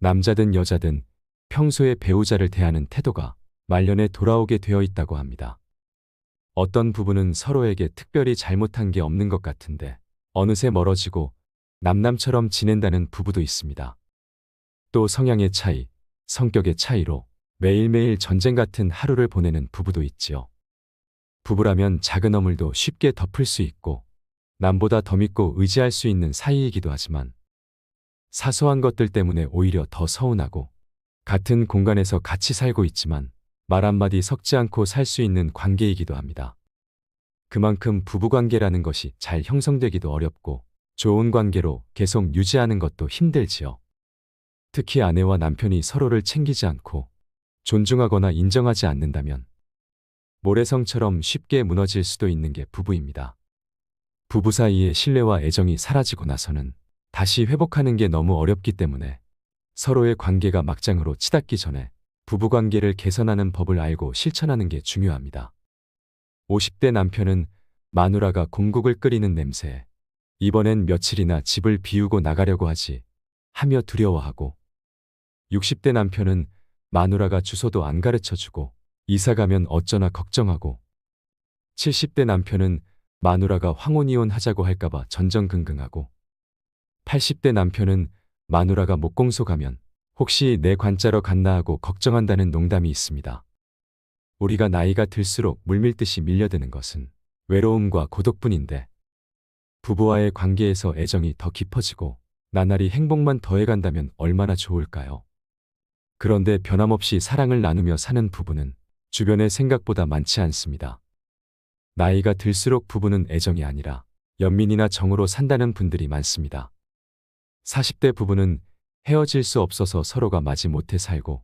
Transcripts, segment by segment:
남자든 여자든 평소에 배우자를 대하는 태도가 말년에 돌아오게 되어 있다고 합니다. 어떤 부부는 서로에게 특별히 잘못한 게 없는 것 같은데 어느새 멀어지고 남남처럼 지낸다는 부부도 있습니다. 또 성향의 차이, 성격의 차이로 매일매일 전쟁 같은 하루를 보내는 부부도 있지요. 부부라면 작은 허물도 쉽게 덮을 수 있고 남보다 더 믿고 의지할 수 있는 사이이기도 하지만 사소한 것들 때문에 오히려 더 서운하고 같은 공간에서 같이 살고 있지만 말 한마디 섞지 않고 살 수 있는 관계이기도 합니다. 그만큼 부부관계라는 것이 잘 형성되기도 어렵고 좋은 관계로 계속 유지하는 것도 힘들지요. 특히 아내와 남편이 서로를 챙기지 않고 존중하거나 인정하지 않는다면 모래성처럼 쉽게 무너질 수도 있는 게 부부입니다. 부부 사이의 신뢰와 애정이 사라지고 나서는 다시 회복하는 게 너무 어렵기 때문에 서로의 관계가 막장으로 치닫기 전에 부부관계를 개선하는 법을 알고 실천하는 게 중요합니다. 50대 남편은 마누라가 공국을 끓이는 냄새에 이번엔 며칠이나 집을 비우고 나가려고 하며 두려워하고 60대 남편은 마누라가 주소도 안 가르쳐주고 이사 가면 어쩌나 걱정하고 70대 남편은 마누라가 황혼이혼 하자고 할까봐 전전긍긍하고 80대 남편은 마누라가 목공소 가면 혹시 내 관짜러 갔나 하고 걱정한다는 농담이 있습니다. 우리가 나이가 들수록 물밀듯이 밀려드는 것은 외로움과 고독뿐인데 부부와의 관계에서 애정이 더 깊어지고 나날이 행복만 더해간다면 얼마나 좋을까요? 그런데 변함없이 사랑을 나누며 사는 부부는 주변에 생각보다 많지 않습니다. 나이가 들수록 부부는 애정이 아니라 연민이나 정으로 산다는 분들이 많습니다. 40대 부부는 헤어질 수 없어서 서로가 마지못해 살고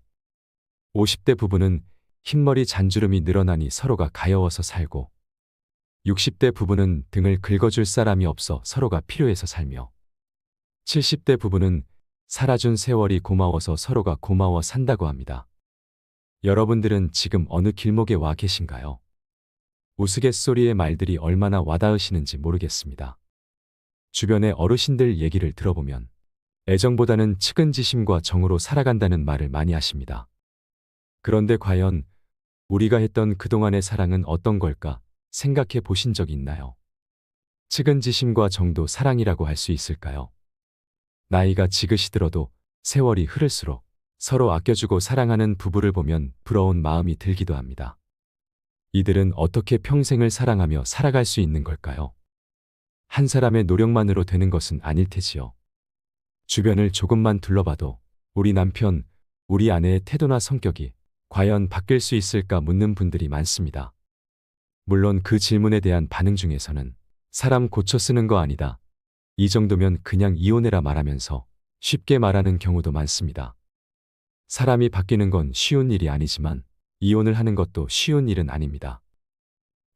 50대 부부는 흰머리 잔주름이 늘어나니 서로가 가여워서 살고 60대 부부는 등을 긁어줄 사람이 없어 서로가 필요해서 살며 70대 부부는 살아준 세월이 고마워서 서로가 고마워 산다고 합니다. 여러분들은 지금 어느 길목에 와 계신가요? 우스갯소리의 말들이 얼마나 와닿으시는지 모르겠습니다. 주변의 어르신들 얘기를 들어보면 애정보다는 측은지심과 정으로 살아간다는 말을 많이 하십니다. 그런데 과연 우리가 했던 그동안의 사랑은 어떤 걸까 생각해 보신 적 있나요? 측은지심과 정도 사랑이라고 할 수 있을까요? 나이가 지긋이 들어도 세월이 흐를수록 서로 아껴주고 사랑하는 부부를 보면 부러운 마음이 들기도 합니다. 이들은 어떻게 평생을 사랑하며 살아갈 수 있는 걸까요? 한 사람의 노력만으로 되는 것은 아닐 테지요. 주변을 조금만 둘러봐도 우리 남편, 우리 아내의 태도나 성격이 과연 바뀔 수 있을까 묻는 분들이 많습니다. 물론 그 질문에 대한 반응 중에서는 사람 고쳐 쓰는 거 아니다. 이 정도면 그냥 이혼해라 말하면서 쉽게 말하는 경우도 많습니다. 사람이 바뀌는 건 쉬운 일이 아니지만 이혼을 하는 것도 쉬운 일은 아닙니다.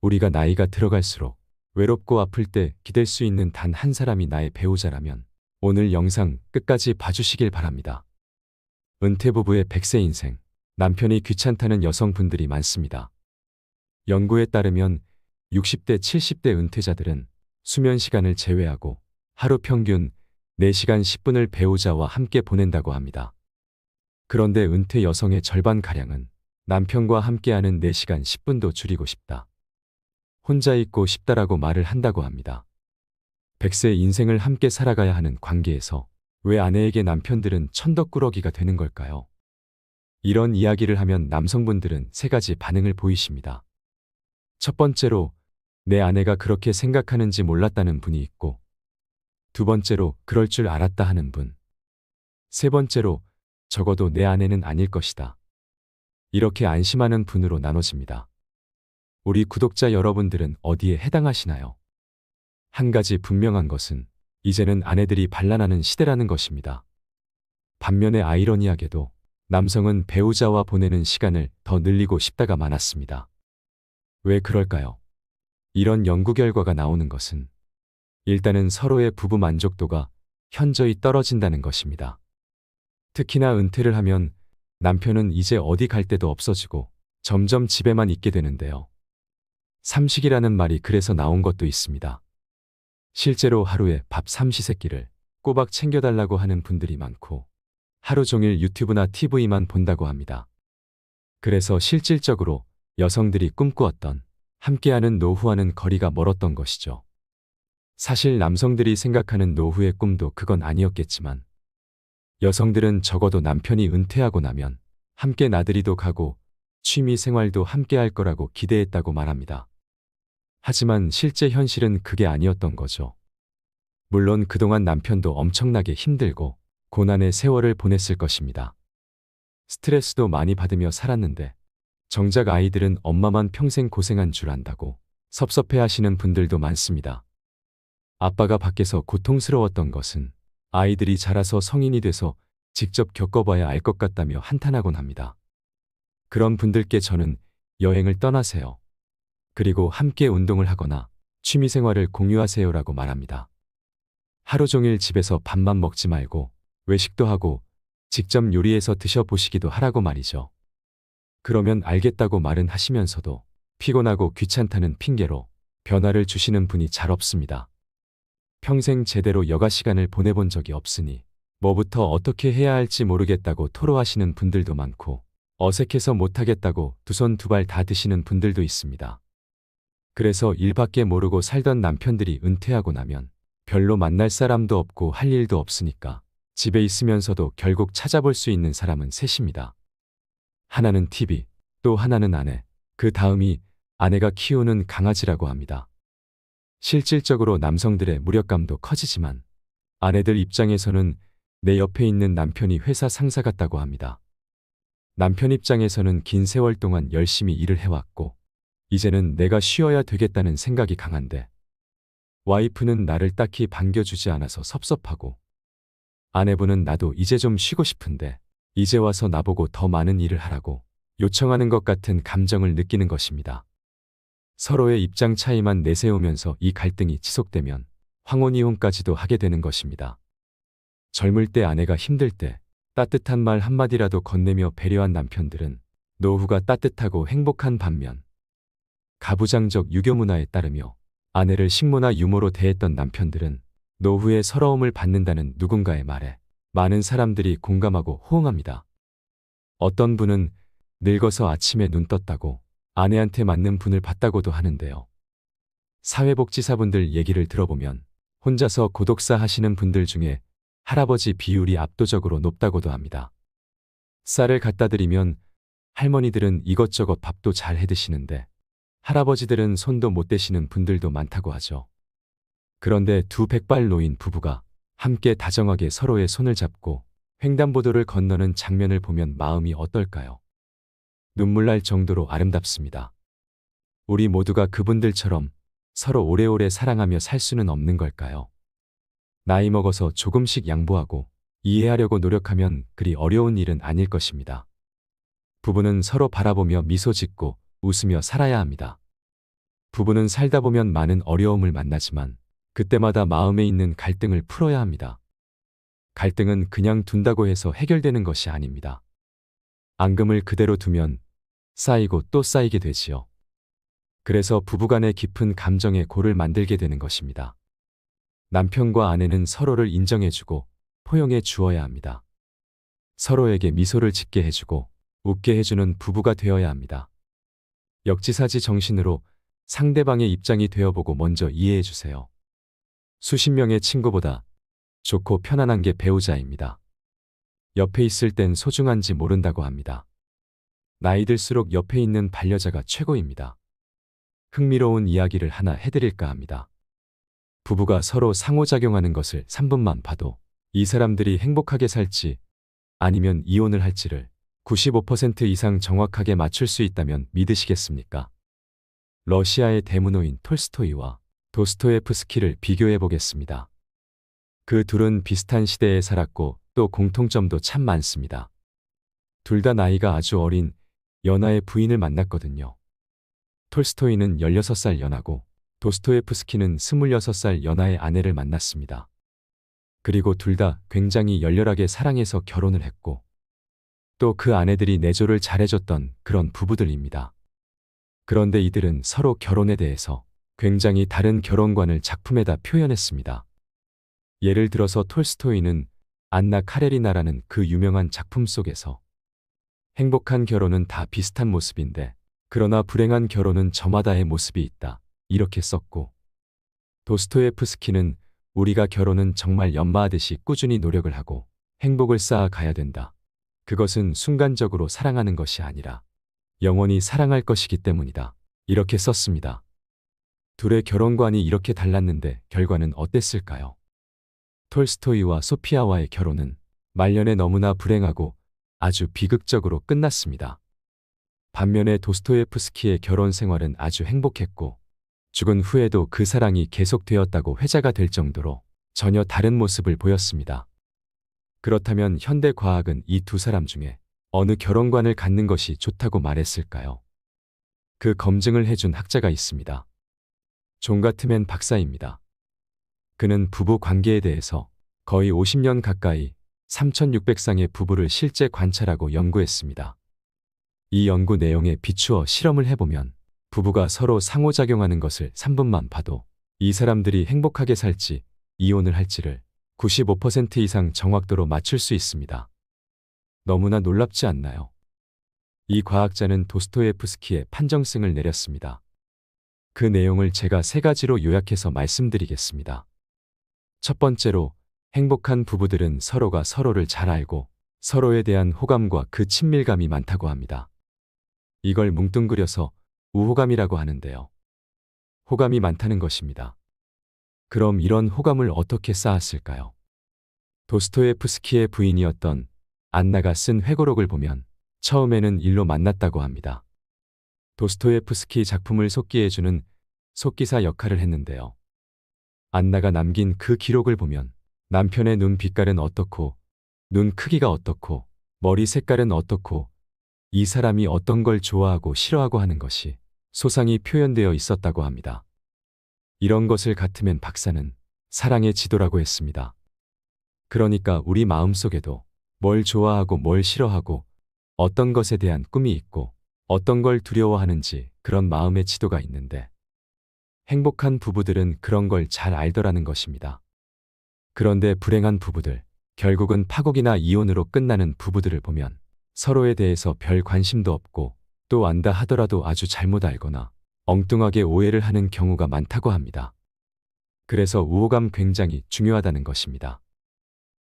우리가 나이가 들어갈수록 외롭고 아플 때 기댈 수 있는 단 한 사람이 나의 배우자라면 오늘 영상 끝까지 봐주시길 바랍니다. 은퇴부부의 100세 인생, 남편이 귀찮다는 여성분들이 많습니다. 연구에 따르면 60대, 70대 은퇴자들은 수면 시간을 제외하고 하루 평균 4시간 10분을 배우자와 함께 보낸다고 합니다. 그런데 은퇴 여성의 절반가량은 남편과 함께하는 4시간 10분도 줄이고 싶다. 혼자 있고 싶다라고 말을 한다고 합니다. 100세 인생을 함께 살아가야 하는 관계에서 왜 아내에게 남편들은 천덕꾸러기가 되는 걸까요? 이런 이야기를 하면 남성분들은 3가지 반응을 보이십니다. 첫 번째로 내 아내가 그렇게 생각하는지 몰랐다는 분이 있고, 두 번째로 그럴 줄 알았다 하는 분, 세 번째로 적어도 내 아내는 아닐 것이다. 이렇게 안심하는 분으로 나눠집니다. 우리 구독자 여러분들은 어디에 해당하시나요? 한 가지 분명한 것은 이제는 아내들이 반란하는 시대라는 것입니다. 반면에 아이러니하게도 남성은 배우자와 보내는 시간을 더 늘리고 싶다가 많았습니다. 왜 그럴까요? 이런 연구 결과가 나오는 것은 일단은 서로의 부부 만족도가 현저히 떨어진다는 것입니다. 특히나 은퇴를 하면 남편은 이제 어디 갈 데도 없어지고 점점 집에만 있게 되는데요. 삼식이라는 말이 그래서 나온 것도 있습니다. 실제로 하루에 밥 3시세끼를 꼬박 챙겨달라고 하는 분들이 많고, 하루 종일 유튜브나 TV만 본다고 합니다. 그래서 실질적으로 여성들이 꿈꾸었던 함께하는 노후와는 거리가 멀었던 것이죠. 사실 남성들이 생각하는 노후의 꿈도 그건 아니었겠지만 여성들은 적어도 남편이 은퇴하고 나면 함께 나들이도 가고 취미 생활도 함께 할 거라고 기대했다고 말합니다. 하지만 실제 현실은 그게 아니었던 거죠. 물론 그동안 남편도 엄청나게 힘들고 고난의 세월을 보냈을 것입니다. 스트레스도 많이 받으며 살았는데 정작 아이들은 엄마만 평생 고생한 줄 안다고 섭섭해 하시는 분들도 많습니다. 아빠가 밖에서 고통스러웠던 것은 아이들이 자라서 성인이 돼서 직접 겪어봐야 알 것 같다며 한탄하곤 합니다. 그런 분들께 저는 여행을 떠나세요. 그리고 함께 운동을 하거나 취미생활을 공유하세요라고 말합니다. 하루 종일 집에서 밥만 먹지 말고 외식도 하고 직접 요리해서 드셔보시기도 하라고 말이죠. 그러면 알겠다고 말은 하시면서도 피곤하고 귀찮다는 핑계로 변화를 주시는 분이 잘 없습니다. 평생 제대로 여가 시간을 보내본 적이 없으니 뭐부터 어떻게 해야 할지 모르겠다고 토로하시는 분들도 많고 어색해서 못하겠다고 두 손 두 발 다 드시는 분들도 있습니다. 그래서 일밖에 모르고 살던 남편들이 은퇴하고 나면 별로 만날 사람도 없고 할 일도 없으니까 집에 있으면서도 결국 찾아볼 수 있는 사람은 셋입니다. 하나는 TV, 또 하나는 아내, 그 다음이 아내가 키우는 강아지라고 합니다. 실질적으로 남성들의 무력감도 커지지만 아내들 입장에서는 내 옆에 있는 남편이 회사 상사 같다고 합니다. 남편 입장에서는 긴 세월 동안 열심히 일을 해왔고 이제는 내가 쉬어야 되겠다는 생각이 강한데 와이프는 나를 딱히 반겨주지 않아서 섭섭하고 아내분은 나도 이제 좀 쉬고 싶은데 이제 와서 나보고 더 많은 일을 하라고 요청하는 것 같은 감정을 느끼는 것입니다. 서로의 입장 차이만 내세우면서 이 갈등이 지속되면 황혼이혼까지도 하게 되는 것입니다. 젊을 때 아내가 힘들 때 따뜻한 말 한마디라도 건네며 배려한 남편들은 노후가 따뜻하고 행복한 반면 가부장적 유교 문화에 따르며 아내를 식모나 유모로 대했던 남편들은 노후에 서러움을 받는다는 누군가의 말에 많은 사람들이 공감하고 호응합니다. 어떤 분은 늙어서 아침에 눈 떴다고 아내한테 맞는 분을 봤다고도 하는데요. 사회복지사분들 얘기를 들어보면 혼자서 고독사 하시는 분들 중에 할아버지 비율이 압도적으로 높다고도 합니다. 쌀을 갖다 드리면 할머니들은 이것저것 밥도 잘 해드시는데 할아버지들은 손도 못 대시는 분들도 많다고 하죠. 그런데 두 백발 노인 부부가 함께 다정하게 서로의 손을 잡고 횡단보도를 건너는 장면을 보면 마음이 어떨까요? 눈물 날 정도로 아름답습니다. 우리 모두가 그분들처럼 서로 오래오래 사랑하며 살 수는 없는 걸까요? 나이 먹어서 조금씩 양보하고 이해하려고 노력하면 그리 어려운 일은 아닐 것입니다. 부부는 서로 바라보며 미소 짓고 웃으며 살아야 합니다. 부부는 살다 보면 많은 어려움을 만나지만 그때마다 마음에 있는 갈등을 풀어야 합니다. 갈등은 그냥 둔다고 해서 해결되는 것이 아닙니다. 앙금을 그대로 두면 쌓이고 또 쌓이게 되지요. 그래서 부부간의 깊은 감정의 골을 만들게 되는 것입니다. 남편과 아내는 서로를 인정해주고 포용해 주어야 합니다. 서로에게 미소를 짓게 해주고 웃게 해주는 부부가 되어야 합니다. 역지사지 정신으로 상대방의 입장이 되어보고 먼저 이해해주세요. 수십 명의 친구보다 좋고 편안한 게 배우자입니다. 옆에 있을 땐 소중한지 모른다고 합니다. 나이 들수록 옆에 있는 반려자가 최고입니다. 흥미로운 이야기를 하나 해드릴까 합니다. 부부가 서로 상호작용하는 것을 3분만 봐도 이 사람들이 행복하게 살지 아니면 이혼을 할지를 95% 이상 정확하게 맞출 수 있다면 믿으시겠습니까? 러시아의 대문호인 톨스토이와 도스토예프스키를 비교해 보겠습니다. 그 둘은 비슷한 시대에 살았고 또 공통점도 참 많습니다. 둘 다 나이가 아주 어린 연하의 부인을 만났거든요. 톨스토이는 16살 연하고 도스토예프스키는 26살 연하의 아내를 만났습니다. 그리고 둘 다 굉장히 열렬하게 사랑해서 결혼을 했고 또 그 아내들이 내조를 잘해줬던 그런 부부들입니다. 그런데 이들은 서로 결혼에 대해서 굉장히 다른 결혼관을 작품에다 표현했습니다. 예를 들어서 톨스토이는 안나 카레리나라는 그 유명한 작품 속에서 행복한 결혼은 다 비슷한 모습인데 그러나 불행한 결혼은 저마다의 모습이 있다. 이렇게 썼고 도스토예프스키는 우리가 결혼은 정말 연마하듯이 꾸준히 노력을 하고 행복을 쌓아 가야 된다. 그것은 순간적으로 사랑하는 것이 아니라 영원히 사랑할 것이기 때문이다. 이렇게 썼습니다. 둘의 결혼관이 이렇게 달랐는데 결과는 어땠을까요? 톨스토이와 소피아와의 결혼은 말년에 너무나 불행하고 아주 비극적으로 끝났습니다. 반면에 도스토예프스키의 결혼 생활은 아주 행복했고 죽은 후에도 그 사랑이 계속되었다고 회자가 될 정도로 전혀 다른 모습을 보였습니다. 그렇다면 현대 과학은 이 두 사람 중에 어느 결혼관을 갖는 것이 좋다고 말했을까요? 그 검증을 해준 학자가 있습니다. 존 가트맨 박사입니다. 그는 부부 관계에 대해서 거의 50년 가까이 3,600쌍의 부부를 실제 관찰하고 연구했습니다. 이 연구 내용에 비추어 실험을 해보면 부부가 서로 상호작용하는 것을 3분만 봐도 이 사람들이 행복하게 살지 이혼을 할지를 95% 이상 정확도로 맞출 수 있습니다. 너무나 놀랍지 않나요? 이 과학자는 도스토예프스키의 판정승을 내렸습니다. 그 내용을 제가 3가지로 요약해서 말씀드리겠습니다. 첫 번째로 행복한 부부들은 서로가 서로를 잘 알고 서로에 대한 호감과 그 친밀감이 많다고 합니다. 이걸 뭉뚱그려서 우호감이라고 하는데요. 호감이 많다는 것입니다. 그럼 이런 호감을 어떻게 쌓았을까요? 도스토예프스키의 부인이었던 안나가 쓴 회고록을 보면 처음에는 일로 만났다고 합니다. 도스토예프스키 작품을 속기해주는 속기사 역할을 했는데요. 안나가 남긴 그 기록을 보면 남편의 눈 빛깔은 어떻고 눈 크기가 어떻고 머리 색깔은 어떻고 이 사람이 어떤 걸 좋아하고 싫어하고 하는 것이 소상히 표현되어 있었다고 합니다. 이런 것을 같으면 박사는 사랑의 지도라고 했습니다. 그러니까 우리 마음속에도 뭘 좋아하고 뭘 싫어하고 어떤 것에 대한 꿈이 있고 어떤 걸 두려워하는지 그런 마음의 지도가 있는데 행복한 부부들은 그런 걸 잘 알더라는 것입니다. 그런데 불행한 부부들, 결국은 파국이나 이혼으로 끝나는 부부들을 보면 서로에 대해서 별 관심도 없고 또 안다 하더라도 아주 잘못 알거나 엉뚱하게 오해를 하는 경우가 많다고 합니다. 그래서 우호감 굉장히 중요하다는 것입니다.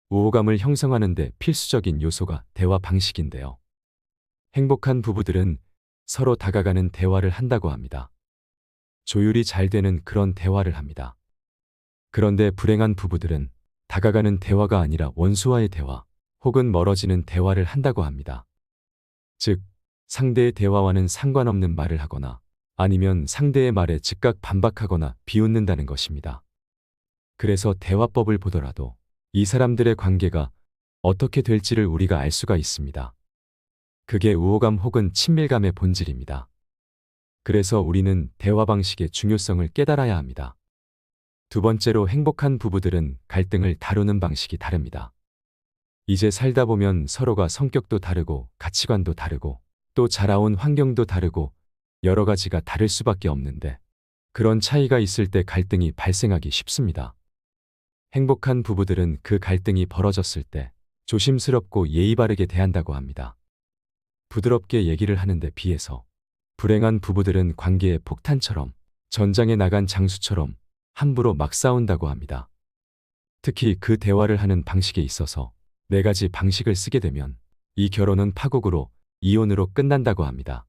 우호감을 형성하는 데 필수적인 요소가 대화 방식인데요. 행복한 부부들은 서로 다가가는 대화를 한다고 합니다. 조율이 잘 되는 그런 대화를 합니다. 그런데 불행한 부부들은 다가가는 대화가 아니라 원수와의 대화 혹은 멀어지는 대화를 한다고 합니다. 즉, 상대의 대화와는 상관없는 말을 하거나 아니면 상대의 말에 즉각 반박하거나 비웃는다는 것입니다. 그래서 대화법을 보더라도 이 사람들의 관계가 어떻게 될지를 우리가 알 수가 있습니다. 그게 우호감 혹은 친밀감의 본질입니다. 그래서 우리는 대화 방식의 중요성을 깨달아야 합니다. 두 번째로 행복한 부부들은 갈등을 다루는 방식이 다릅니다. 이제 살다 보면 서로가 성격도 다르고 가치관도 다르고 또 자라온 환경도 다르고 여러 가지가 다를 수밖에 없는데 그런 차이가 있을 때 갈등이 발생하기 쉽습니다. 행복한 부부들은 그 갈등이 벌어졌을 때 조심스럽고 예의 바르게 대한다고 합니다. 부드럽게 얘기를 하는데 비해서 불행한 부부들은 관계의 폭탄처럼 전장에 나간 장수처럼 함부로 막 싸운다고 합니다. 특히 그 대화를 하는 방식에 있어서 4가지 방식을 쓰게 되면 이 결혼은 파국으로 이혼으로 끝난다고 합니다.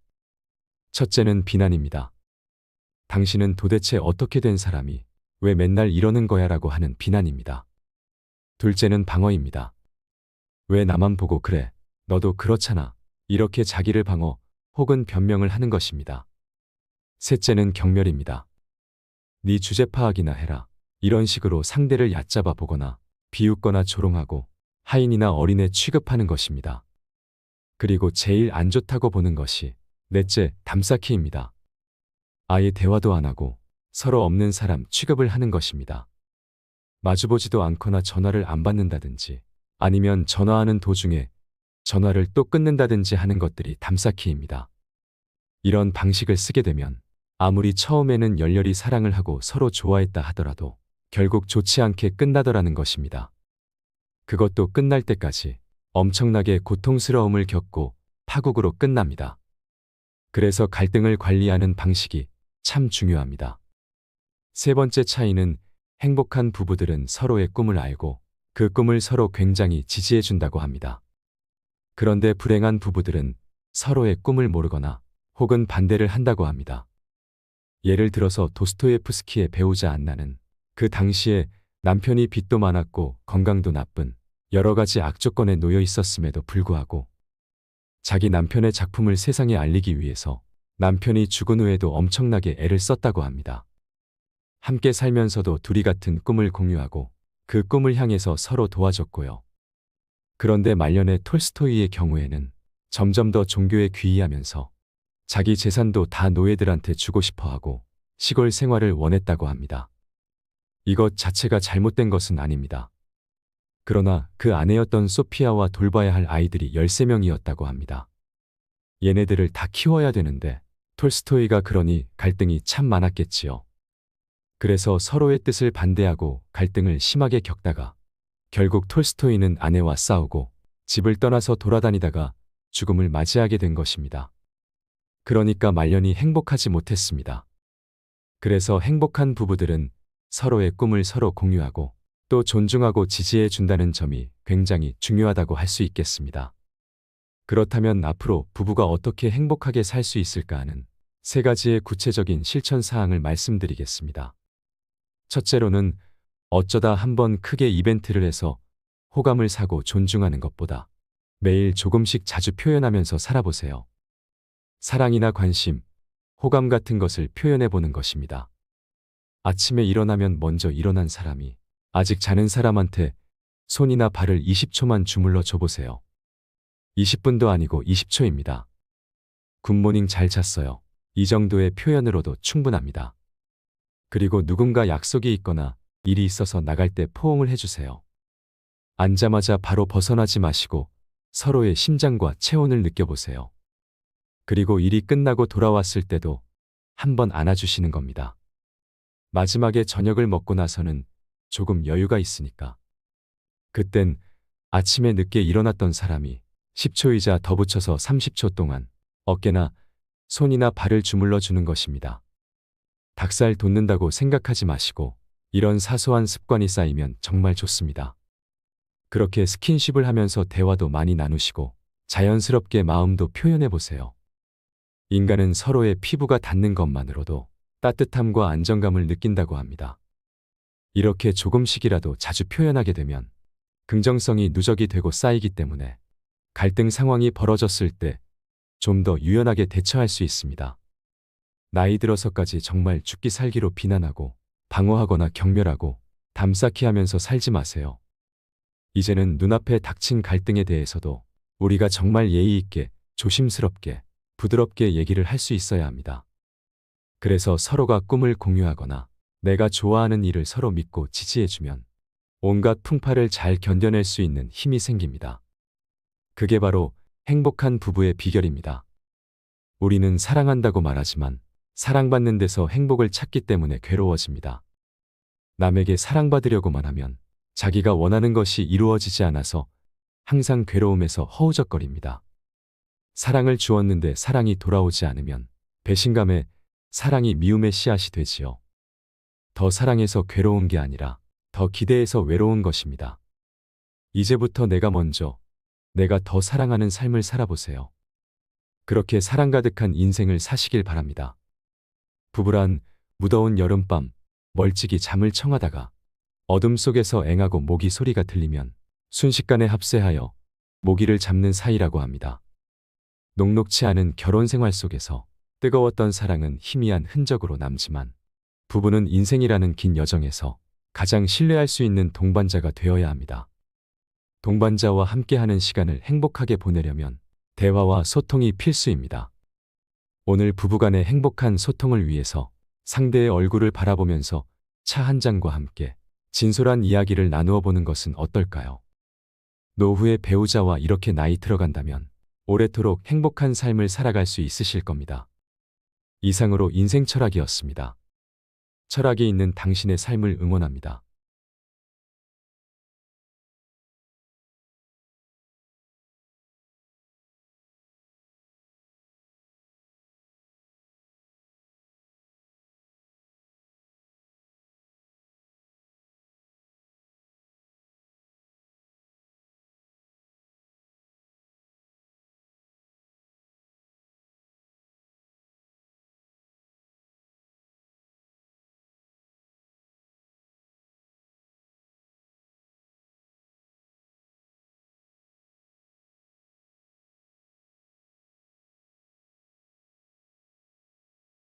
첫째는 비난입니다. 당신은 도대체 어떻게 된 사람이 왜 맨날 이러는 거야 라고 하는 비난입니다. 둘째는 방어입니다. 왜 나만 보고 그래? 너도 그렇잖아. 이렇게 자기를 방어 혹은 변명을 하는 것입니다. 셋째는 경멸입니다. 네 주제 파악이나 해라. 이런 식으로 상대를 얕잡아 보거나 비웃거나 조롱하고 하인이나 어린애 취급하는 것입니다. 그리고 제일 안 좋다고 보는 것이 넷째, 담쌓기입니다. 아예 대화도 안 하고 서로 없는 사람 취급을 하는 것입니다. 마주보지도 않거나 전화를 안 받는다든지 아니면 전화하는 도중에 전화를 또 끊는다든지 하는 것들이 담쌓기입니다. 이런 방식을 쓰게 되면 아무리 처음에는 열렬히 사랑을 하고 서로 좋아했다 하더라도 결국 좋지 않게 끝나더라는 것입니다. 그것도 끝날 때까지 엄청나게 고통스러움을 겪고 파국으로 끝납니다. 그래서 갈등을 관리하는 방식이 참 중요합니다. 세 번째 차이는 행복한 부부들은 서로의 꿈을 알고 그 꿈을 서로 굉장히 지지해 준다고 합니다. 그런데 불행한 부부들은 서로의 꿈을 모르거나 혹은 반대를 한다고 합니다. 예를 들어서 도스토예프스키의 배우자 안나는 그 당시에 남편이 빚도 많았고 건강도 나쁜 여러 가지 악조건에 놓여 있었음에도 불구하고 자기 남편의 작품을 세상에 알리기 위해서 남편이 죽은 후에도 엄청나게 애를 썼다고 합니다. 함께 살면서도 둘이 같은 꿈을 공유하고 그 꿈을 향해서 서로 도와줬고요. 그런데 말년의 톨스토이의 경우에는 점점 더 종교에 귀의하면서 자기 재산도 다 노예들한테 주고 싶어 하고 시골 생활을 원했다고 합니다. 이것 자체가 잘못된 것은 아닙니다. 그러나 그 아내였던 소피아와 돌봐야 할 아이들이 13명이었다고 합니다. 얘네들을 다 키워야 되는데 톨스토이가 그러니 갈등이 참 많았겠지요. 그래서 서로의 뜻을 반대하고 갈등을 심하게 겪다가 결국 톨스토이는 아내와 싸우고 집을 떠나서 돌아다니다가 죽음을 맞이하게 된 것입니다. 그러니까 말년이 행복하지 못했습니다. 그래서 행복한 부부들은 서로의 꿈을 서로 공유하고 또 존중하고 지지해 준다는 점이 굉장히 중요하다고 할 수 있겠습니다. 그렇다면 앞으로 부부가 어떻게 행복하게 살 수 있을까 하는 세 가지의 구체적인 실천 사항을 말씀드리겠습니다. 첫째로는 어쩌다 한번 크게 이벤트를 해서 호감을 사고 존중하는 것보다 매일 조금씩 자주 표현하면서 살아보세요. 사랑이나 관심, 호감 같은 것을 표현해 보는 것입니다. 아침에 일어나면 먼저 일어난 사람이 아직 자는 사람한테 손이나 발을 20초만 주물러 줘보세요. 20분도 아니고 20초입니다. 굿모닝 잘 잤어요. 이 정도의 표현으로도 충분합니다. 그리고 누군가 약속이 있거나 일이 있어서 나갈 때 포옹을 해주세요. 앉자마자 바로 벗어나지 마시고 서로의 심장과 체온을 느껴보세요. 그리고 일이 끝나고 돌아왔을 때도 한번 안아주시는 겁니다. 마지막에 저녁을 먹고 나서는 조금 여유가 있으니까 그땐 아침에 늦게 일어났던 사람이 10초이자 더 붙여서 30초 동안 어깨나 손이나 발을 주물러 주는 것입니다. 닭살 돋는다고 생각하지 마시고 이런 사소한 습관이 쌓이면 정말 좋습니다. 그렇게 스킨십을 하면서 대화도 많이 나누시고 자연스럽게 마음도 표현해 보세요. 인간은 서로의 피부가 닿는 것만으로도 따뜻함과 안정감을 느낀다고 합니다. 이렇게 조금씩이라도 자주 표현하게 되면 긍정성이 누적이 되고 쌓이기 때문에 갈등 상황이 벌어졌을 때 좀 더 유연하게 대처할 수 있습니다. 나이 들어서까지 정말 죽기 살기로 비난하고 방어하거나 경멸하고 담쌓기 하면서 살지 마세요. 이제는 눈앞에 닥친 갈등에 대해서도 우리가 정말 예의 있게 조심스럽게 부드럽게 얘기를 할 수 있어야 합니다. 그래서 서로가 꿈을 공유하거나 내가 좋아하는 일을 서로 믿고 지지해주면 온갖 풍파를 잘 견뎌낼 수 있는 힘이 생깁니다. 그게 바로 행복한 부부의 비결입니다. 우리는 사랑한다고 말하지만 사랑받는 데서 행복을 찾기 때문에 괴로워집니다. 남에게 사랑받으려고만 하면 자기가 원하는 것이 이루어지지 않아서 항상 괴로움에서 허우적거립니다. 사랑을 주었는데 사랑이 돌아오지 않으면 배신감에 사랑이 미움의 씨앗이 되지요. 더 사랑해서 괴로운 게 아니라 더 기대해서 외로운 것입니다. 이제부터 내가 먼저, 내가 더 사랑하는 삶을 살아보세요. 그렇게 사랑 가득한 인생을 사시길 바랍니다. 부부란 무더운 여름밤 멀찍이 잠을 청하다가 어둠 속에서 앵하고 모기 소리가 들리면 순식간에 합세하여 모기를 잡는 사이라고 합니다. 녹록치 않은 결혼 생활 속에서 뜨거웠던 사랑은 희미한 흔적으로 남지만 부부는 인생이라는 긴 여정에서 가장 신뢰할 수 있는 동반자가 되어야 합니다. 동반자와 함께하는 시간을 행복하게 보내려면 대화와 소통이 필수입니다. 오늘 부부간의 행복한 소통을 위해서 상대의 얼굴을 바라보면서 차 한 잔과 함께 진솔한 이야기를 나누어 보는 것은 어떨까요? 노후의 배우자와 이렇게 나이 들어간다면 오래도록 행복한 삶을 살아갈 수 있으실 겁니다. 이상으로 인생 철학이었습니다. 철학이 있는 당신의 삶을 응원합니다.